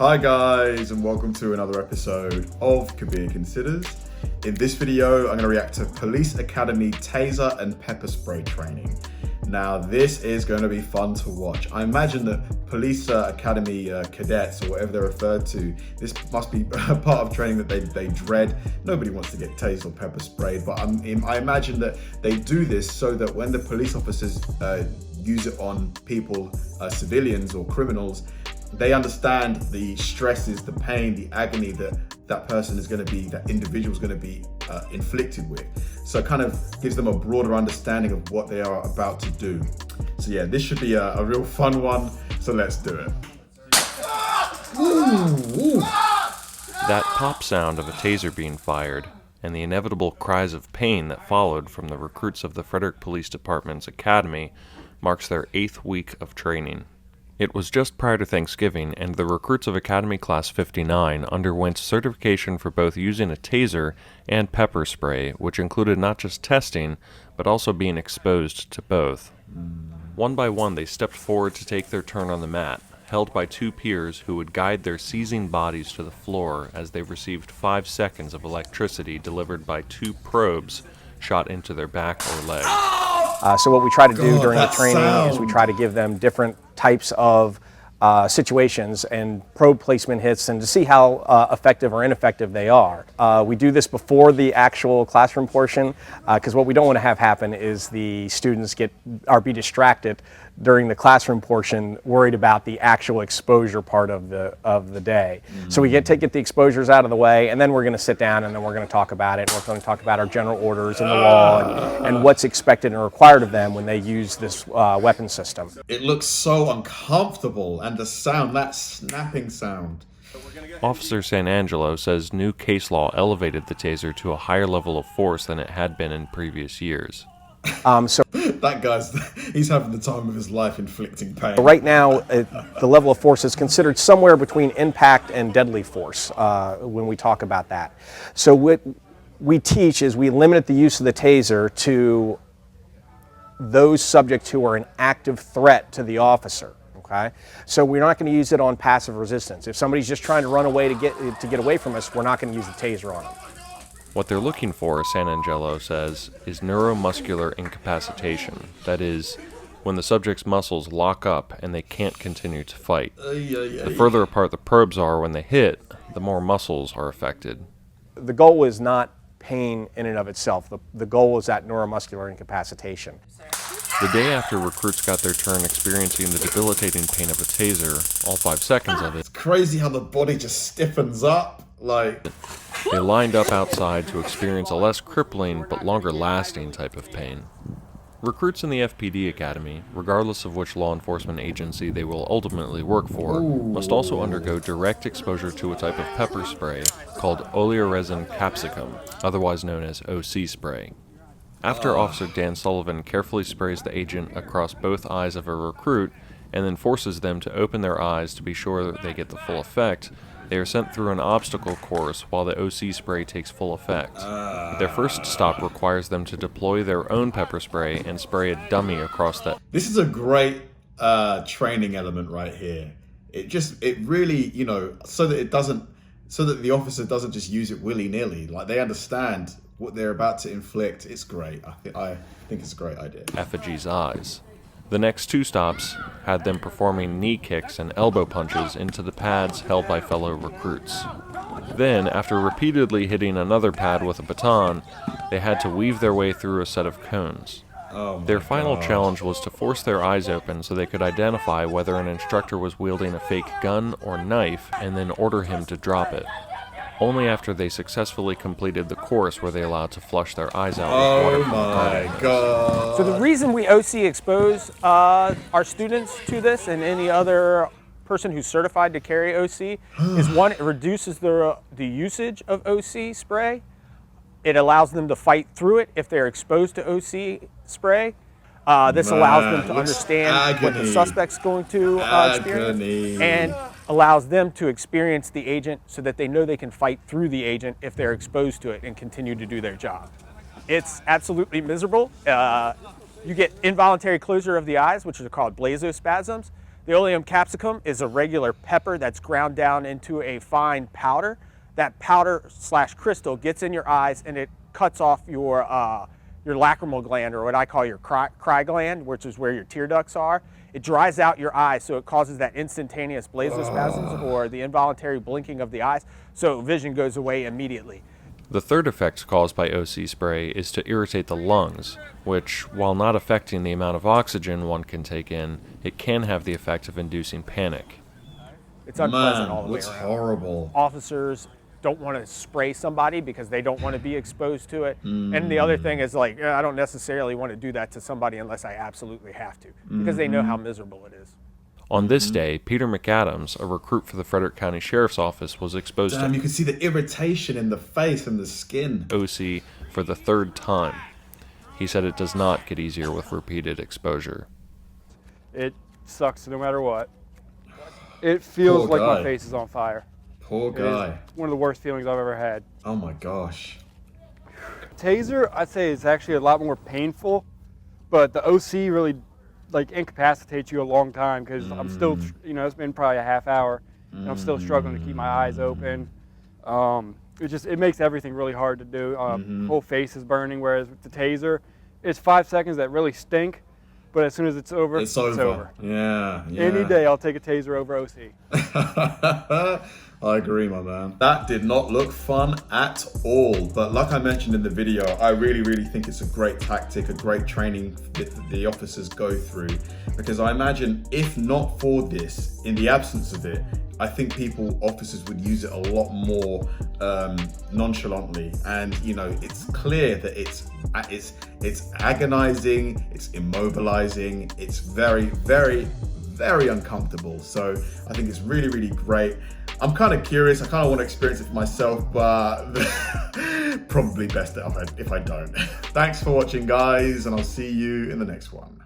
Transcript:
Hi guys, and welcome to another episode of Kabir Considers. In this video, I'm going to react to Police Academy Taser and Pepper Spray training. Now, this is going to be fun to watch. I imagine that Police Academy cadets, or whatever they're referred to, this must be a part of training that they dread. Nobody wants to get tased or pepper sprayed, but I imagine that they do this so that when the police officers use it on people, civilians or criminals, they understand the stresses, the pain, the agony that person is going to be, that individual is going to be inflicted with. So it kind of gives them a broader understanding of what they are about to do. So yeah, this should be a real fun one. So let's do it. Ooh. That pop sound of a taser being fired and the inevitable cries of pain that followed from the recruits of the Frederick Police Department's Academy marks their 8th week of training. It was just prior to Thanksgiving, and the recruits of Academy Class 59 underwent certification for both using a taser and pepper spray, which included not just testing, but also being exposed to both. One by one, they stepped forward to take their turn on the mat, held by two peers who would guide their seizing bodies to the floor as they received 5 seconds of electricity delivered by 2 probes shot into their back or leg. So what we try to do during the training is we try to give them different types of situations and probe placement hits and to see how effective or ineffective they are. We do this before the actual classroom portion because what we don't want to have happen is the students be distracted during the classroom portion, worried about the actual exposure part of the day. So we get the exposures out of the way, and then we're going to sit down and then we're going to talk about it. We're going to talk about our general orders and the law and what's expected and required of them when they use this weapon system. It looks so uncomfortable, and the sound, that snapping sound. Officer Sanangelo says new case law elevated the taser to a higher level of force than it had been in previous years. That guy's, he's having the time of his life inflicting pain. Right now, the level of force is considered somewhere between impact and deadly force when we talk about that. So what we teach is we limit the use of the taser to those subjects who are an active threat to the officer. Okay? So we're not going to use it on passive resistance. If somebody's just trying to run away to get away from us, we're not going to use the taser on them. What they're looking for, Sanangelo says, is neuromuscular incapacitation. That is, when the subject's muscles lock up and they can't continue to fight. The further apart the probes are when they hit, the more muscles are affected. The goal is not pain in and of itself. The goal is that neuromuscular incapacitation. The day after recruits got their turn experiencing the debilitating pain of a taser, all 5 seconds of it, It's crazy how the body just stiffens up, like... They lined up outside to experience a less crippling but longer-lasting type of pain. Recruits in the FPD Academy, regardless of which law enforcement agency they will ultimately work for, must also undergo direct exposure to a type of pepper spray called oleoresin capsicum, otherwise known as OC spray. After Officer Dan Sullivan carefully sprays the agent across both eyes of a recruit and then forces them to open their eyes to be sure that they get the full effect, they are sent through an obstacle course while the OC spray takes full effect. Their first stop requires them to deploy their own pepper spray and spray a dummy across that. This is a great training element right here. It really, so that the officer doesn't just use it willy-nilly. Like, they understand what they're about to inflict. It's great. I think it's a great idea. Effigy's eyes. The next 2 stops had them performing knee kicks and elbow punches into the pads held by fellow recruits. Then, after repeatedly hitting another pad with a baton, they had to weave their way through a set of cones. Their final challenge was to force their eyes open so they could identify whether an instructor was wielding a fake gun or knife and then order him to drop it. Only after they successfully completed the course were they allowed to flush their eyes out with water from the garden hose. God. So the reason we OC expose our students to this and any other person who's certified to carry OC is, one, it reduces the usage of OC spray. It allows them to fight through it if they're exposed to OC spray. This allows them to understand what the suspect's going to experience, and allows them to experience the agent so that they know they can fight through the agent if they're exposed to it and continue to do their job. It's absolutely miserable. You get involuntary closure of the eyes, which are called blazospasms. The oleum capsicum is a regular pepper that's ground down into a fine powder. That powder / crystal gets in your eyes and it cuts off your lacrimal gland, or what I call your cry gland, which is where your tear ducts are. It dries out your eyes, so it causes that instantaneous blastospasms or the involuntary blinking of the eyes, so vision goes away immediately. The third effect caused by OC spray is to irritate the lungs, which, while not affecting the amount of oxygen one can take in, it can have the effect of inducing panic. It's unpleasant all the way that's around. horrible. Officers don't want to spray somebody because they don't want to be exposed to it. And the other thing is, like, I don't necessarily want to do that to somebody unless I absolutely have to, because they know how miserable it is. On this day, Peter McAdams, a recruit for the Frederick County Sheriff's Office, was exposed Damn, to you can see the irritation in the face and the skin. OC for the third time. He said it does not get easier with repeated exposure. It sucks no matter what. It feels Poor like my guy. face is on fire. Poor It guy. is one of the worst feelings I've ever had. Oh my gosh. Taser, I'd say, is actually a lot more painful, but the OC really like incapacitates you a long time because I'm still, it's been probably a half hour, and I'm still struggling to keep my eyes open. It makes everything really hard to do. Whole face is burning, whereas with the Taser, it's 5 seconds that really stink, but as soon as it's over, It's over. Yeah. Any day I'll take a Taser over OC. I agree, my man. That did not look fun at all. But like I mentioned in the video, I really, really think it's a great tactic, a great training that the officers go through. Because I imagine if not for this, in the absence of it, I think officers would use it a lot more nonchalantly. And it's clear that it's agonizing, it's immobilizing, it's very, very, very uncomfortable. So I think it's really, really great. I'm kind of curious. I kind of want to experience it for myself, but probably best if I don't. Thanks for watching, guys, and I'll see you in the next one.